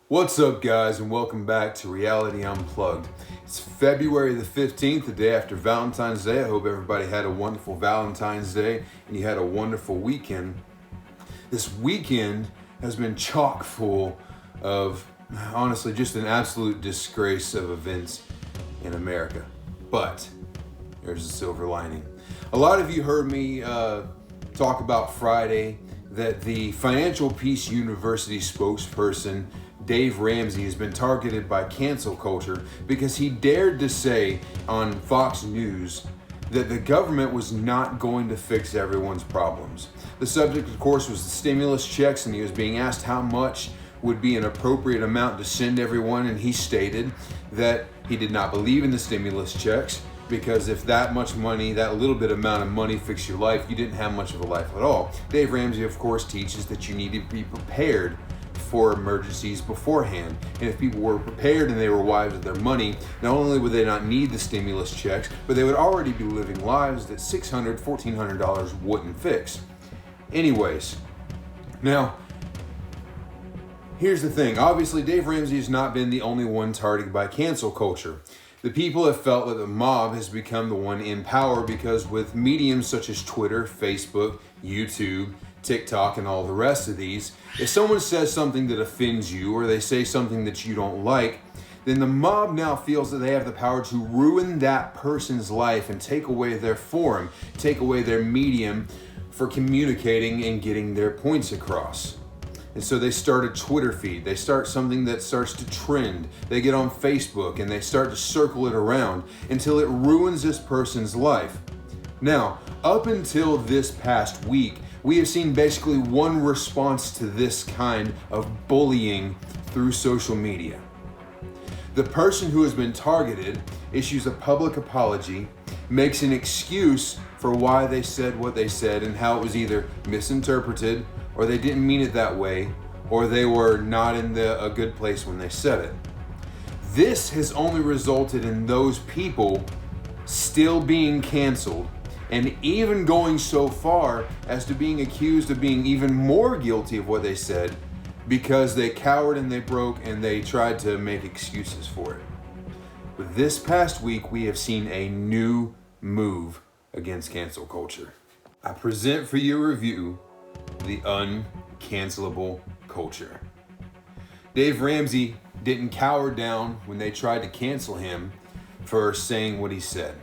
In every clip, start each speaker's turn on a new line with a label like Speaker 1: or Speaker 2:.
Speaker 1: What's up, guys, and welcome back to Reality Unplugged. It's February the 15th, the day after Valentine's Day. I hope everybody had a wonderful Valentine's Day and you had a wonderful weekend. This weekend has been chock full of, honestly, just an absolute disgrace of events in America. But there's a silver lining. A lot of you heard me talk about Friday that the Financial Peace University spokesperson Dave Ramsey has been targeted by cancel culture because he dared to say on Fox News that the government was not going to fix everyone's problems. The subject, of course, was the stimulus checks, and he was being asked how much would be an appropriate amount to send everyone, and he stated that he did not believe in the stimulus checks because if that much money, that little bit amount of money fixed your life, you didn't have much of a life at all. Dave Ramsey, of course, teaches that you need to be prepared for emergencies beforehand. And if people were prepared and they were wise with their money, not only would they not need the stimulus checks, but they would already be living lives that $600, $1,400 wouldn't fix. Anyways, now, here's the thing. Obviously, Dave Ramsey has not been the only one targeted by cancel culture. The people have felt that the mob has become the one in power because with mediums such as Twitter, Facebook, YouTube, TikTok, and all the rest of these, if someone says something that offends you or they say something that you don't like, then the mob now feels that they have the power to ruin that person's life and take away their forum, take away their medium for communicating and getting their points across. And so they start a Twitter feed. They start something that starts to trend. They get on Facebook and they start to circle it around until it ruins this person's life. Now, up until this past week, we have seen basically one response to this kind of bullying through social media. The person who has been targeted issues a public apology, makes an excuse for why they said what they said and how it was either misinterpreted or they didn't mean it that way or they were not in a good place when they said it. This has only resulted in those people still being canceled and even going so far as to being accused of being even more guilty of what they said because they cowered and they broke and they tried to make excuses for it. But this past week, we have seen a new move against cancel culture. I present for your review the Uncancellable Culture. Dave Ramsey didn't cower down when they tried to cancel him for saying what he said.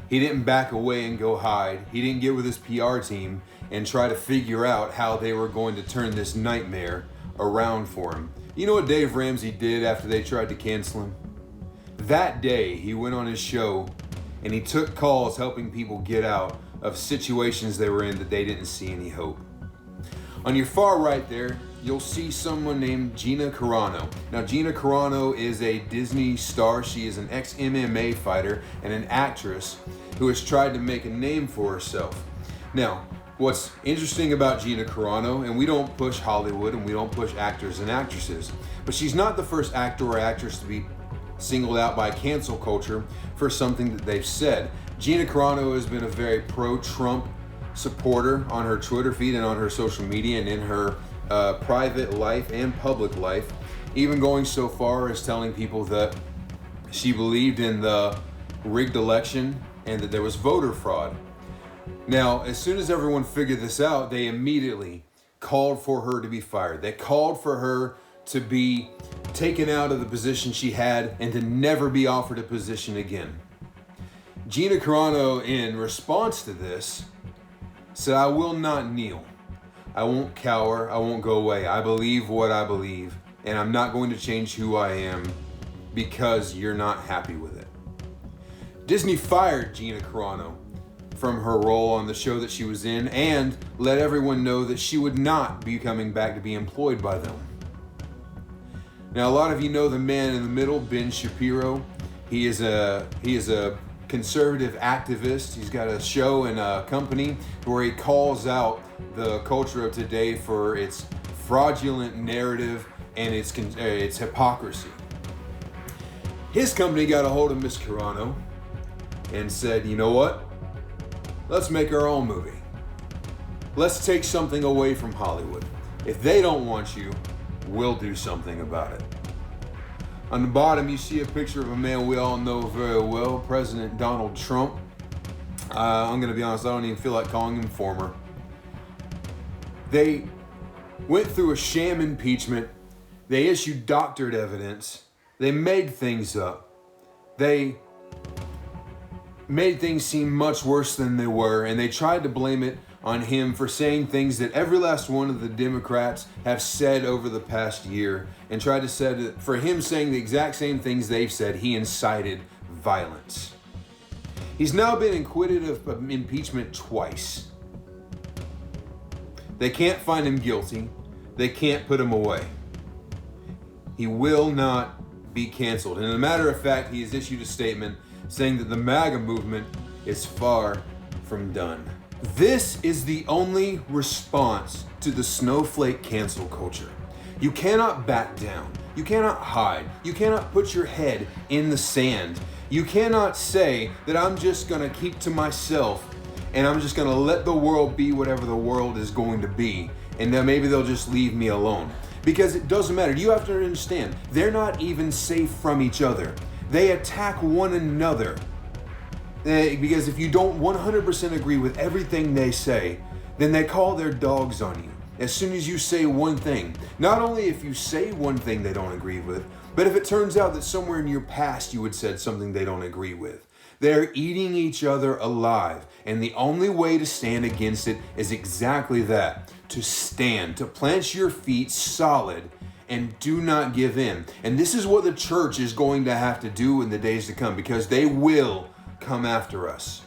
Speaker 1: He didn't back away and go hide. He didn't get with his PR team and try to figure out how they were going to turn this nightmare around for him. You know what Dave Ramsey did after they tried to cancel him? That day, he went on his show and he took calls helping people get out of situations they were in that they didn't see any hope. On your far right there, you'll see someone named Gina Carano. Now, Gina Carano is a Disney star. She is an ex-MMA fighter and an actress who has tried to make a name for herself. Now, what's interesting about Gina Carano, and we don't push Hollywood and we don't push actors and actresses, but she's not the first actor or actress to be singled out by cancel culture for something that they've said. Gina Carano has been a very pro-Trump supporter on her Twitter feed and on her social media and in her private life and public life, even going so far as telling people that she believed in the rigged election and that there was voter fraud. Now, as soon as everyone figured this out, they immediately called for her to be fired. They called for her to be taken out of the position she had and to never be offered a position again. Gina Carano, in response to this, said, "I will not kneel. I won't cower. I won't go away. I believe what I believe, and I'm not going to change who I am because you're not happy with it." Disney fired Gina Carano from her role on the show that she was in and let everyone know that she would not be coming back to be employed by them. Now, a lot of you know the man in the middle, Ben Shapiro. He is a conservative activist. He's got a show and a company where he calls out the culture of today for its fraudulent narrative and its hypocrisy. His company got a hold of Miss Carano and said, "You know what? Let's make our own movie. Let's take something away from Hollywood. If they don't want you, we'll do something about it." On the bottom, you see a picture of a man we all know very well, President Donald Trump. I'm going to be honest, I don't even feel like calling him former. They went through a sham impeachment. They issued doctored evidence. They made things up. They made things seem much worse than they were, and they tried to blame it on him for saying things that every last one of the Democrats have said over the past year, and tried to say that for him saying the exact same things they've said, he incited violence. He's now been acquitted of impeachment twice. They can't find him guilty. They can't put him away. He will not be canceled. And as a matter of fact, he has issued a statement saying that the MAGA movement is far from done. This is the only response to the snowflake cancel culture. You cannot back down. You cannot hide. You cannot put your head in the sand. You cannot say that I'm just going to keep to myself and I'm just going to let the world be whatever the world is going to be, and then maybe they'll just leave me alone. Because it doesn't matter. You have to understand, they're not even safe from each other. They attack one another. Because if you don't 100% agree with everything they say, then they call their dogs on you. As soon as you say one thing, not only if you say one thing they don't agree with, but if it turns out that somewhere in your past you had said something they don't agree with. They're eating each other alive. And the only way to stand against it is exactly that. To stand, to plant your feet solid and do not give in. And this is what the church is going to have to do in the days to come, because they will come after us.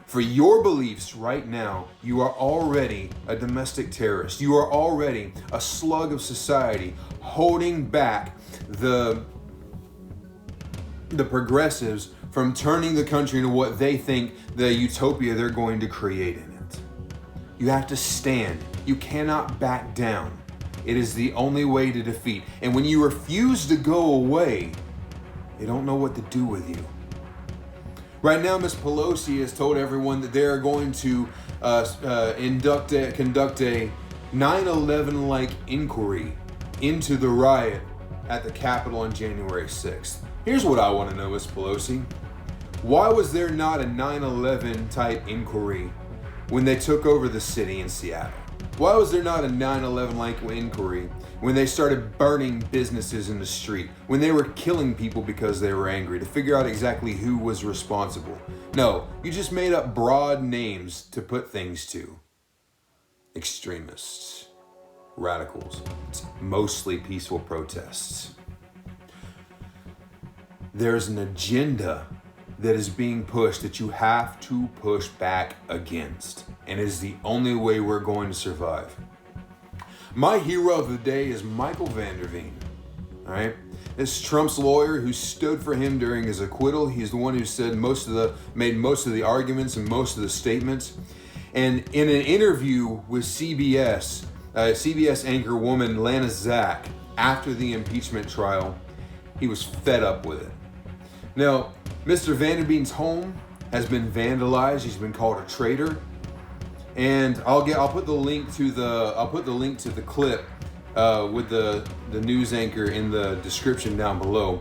Speaker 1: For your beliefs right now, you are already a domestic terrorist. You are already a slug of society holding back the progressives from turning the country into what they think the utopia they're going to create in it. You have to stand. You cannot back down. It is the only way to defeat. And when you refuse to go away, they don't know what to do with you. Right now, Ms. Pelosi has told everyone that they are going to conduct a 9/11-like inquiry into the riot at the Capitol on January 6th. Here's what I want to know, Ms. Pelosi. Why was there not a 9/11 type inquiry when they took over the city in Seattle? Why was there not a 9/11-like inquiry when they started burning businesses in the street, when they were killing people because they were angry, to figure out exactly who was responsible? No, you just made up broad names to put things to. Extremists, radicals, it's mostly peaceful protests. There's an agenda that is being pushed that you have to push back against, and it is the only way we're going to survive. My hero of the day is Michael van der Veen. All right, this is Trump's lawyer who stood for him during his acquittal. He's the one who made most of the arguments and most of the statements. And in an interview with CBS anchor woman Lana Zak after the impeachment trial, he was fed up with it. Now, Mr. van der Veen's home has been vandalized. He's been called a traitor. And I'll put the link to the clip with the news anchor in the description down below.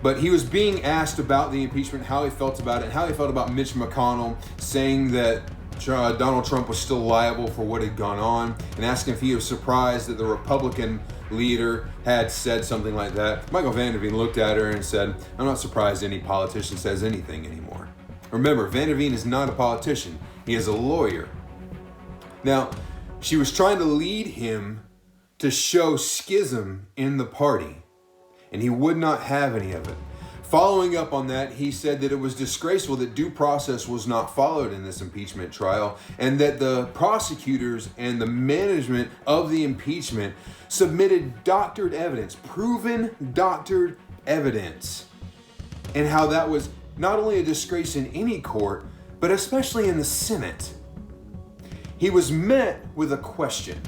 Speaker 1: But he was being asked about the impeachment, how he felt about it, and how he felt about Mitch McConnell saying that Donald Trump was still liable for what had gone on, and asking if he was surprised that the Republican leader had said something like that. Michael van der Veen looked at her and said, "I'm not surprised any politician says anything anymore." Remember, van der Veen is not a politician. He is a lawyer. Now, she was trying to lead him to show schism in the party, and he would not have any of it. Following up on that, he said that it was disgraceful that due process was not followed in this impeachment trial, and that the prosecutors and the management of the impeachment submitted doctored evidence, proven doctored evidence, and how that was not only a disgrace in any court, but especially in the Senate. He was met with a question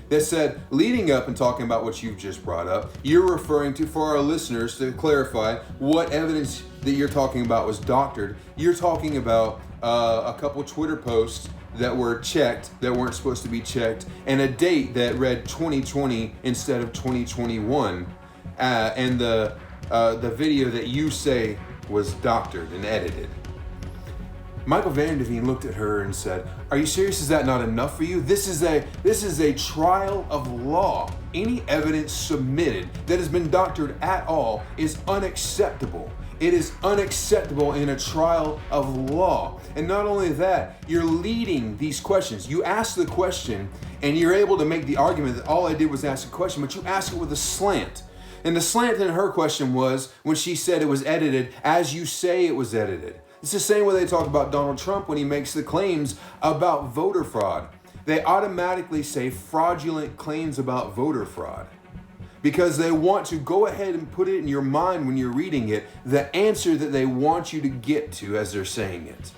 Speaker 1: that said, leading up and talking about what you've just brought up, you're referring to, for our listeners to clarify, what evidence that you're talking about was doctored. You're talking about a couple Twitter posts that were checked that weren't supposed to be checked, and a date that read 2020 instead of 2021. and the video that you say was doctored and edited. Michael Van Derveen looked at her and said, "Are you serious? Is that not enough for you? This is a trial of law. Any evidence submitted that has been doctored at all is unacceptable. It is unacceptable in a trial of law." And not only that, you're leading these questions. You ask the question and you're able to make the argument that all I did was ask a question, but you ask it with a slant. And the slant in her question was when she said it was edited, as you say it was edited. It's the same way they talk about Donald Trump when he makes the claims about voter fraud. They automatically say fraudulent claims about voter fraud because they want to go ahead and put it in your mind when you're reading it, the answer that they want you to get to as they're saying it.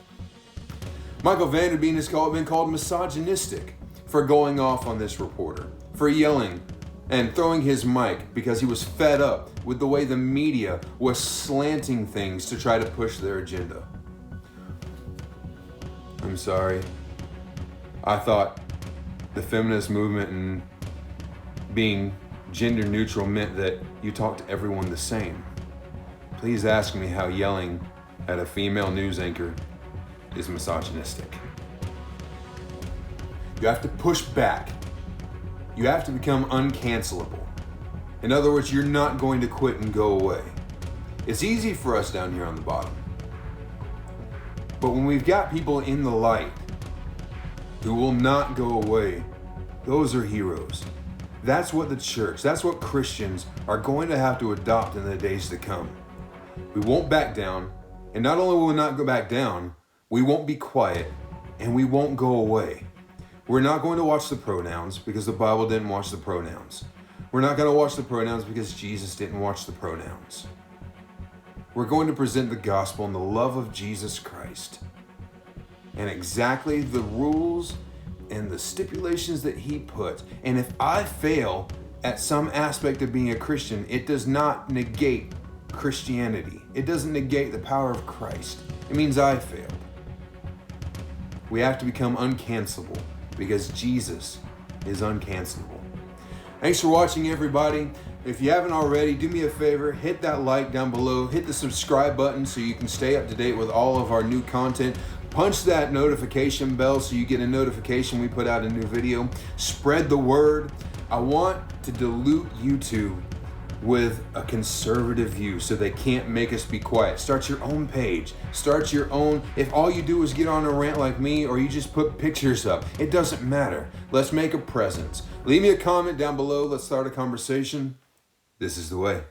Speaker 1: Michael Van Derveen has been called misogynistic for going off on this reporter, for yelling and throwing his mic because he was fed up with the way the media was slanting things to try to push their agenda. I'm sorry. I thought the feminist movement and being gender neutral meant that you talk to everyone the same. Please ask me how yelling at a female news anchor is misogynistic. You have to push back. You have to become uncancelable. In other words, you're not going to quit and go away. It's easy for us down here on the bottom. But when we've got people in the light who will not go away, those are heroes. That's what the church, that's what Christians are going to have to adopt in the days to come. We won't back down, and not only will we not go back down, we won't be quiet, and we won't go away. We're not going to watch the pronouns because the Bible didn't watch the pronouns. We're not going to watch the pronouns because Jesus didn't watch the pronouns. We're going to present the gospel and the love of Jesus Christ and exactly the rules and the stipulations that he put. And if I fail at some aspect of being a Christian, it does not negate Christianity. It doesn't negate the power of Christ. It means I failed. We have to become uncancelable because Jesus is uncancelable. Thanks for watching, everybody. If you haven't already, do me a favor, hit that like down below, hit the subscribe button so you can stay up to date with all of our new content. Punch that notification bell so you get a notification we put out a new video. Spread the word. I want to dilute YouTube with a conservative view so they can't make us be quiet. Start your own page. Start your own. If all you do is get on a rant like me or you just put pictures up, it doesn't matter. Let's make a presence. Leave me a comment down below. Let's start a conversation. This is the way.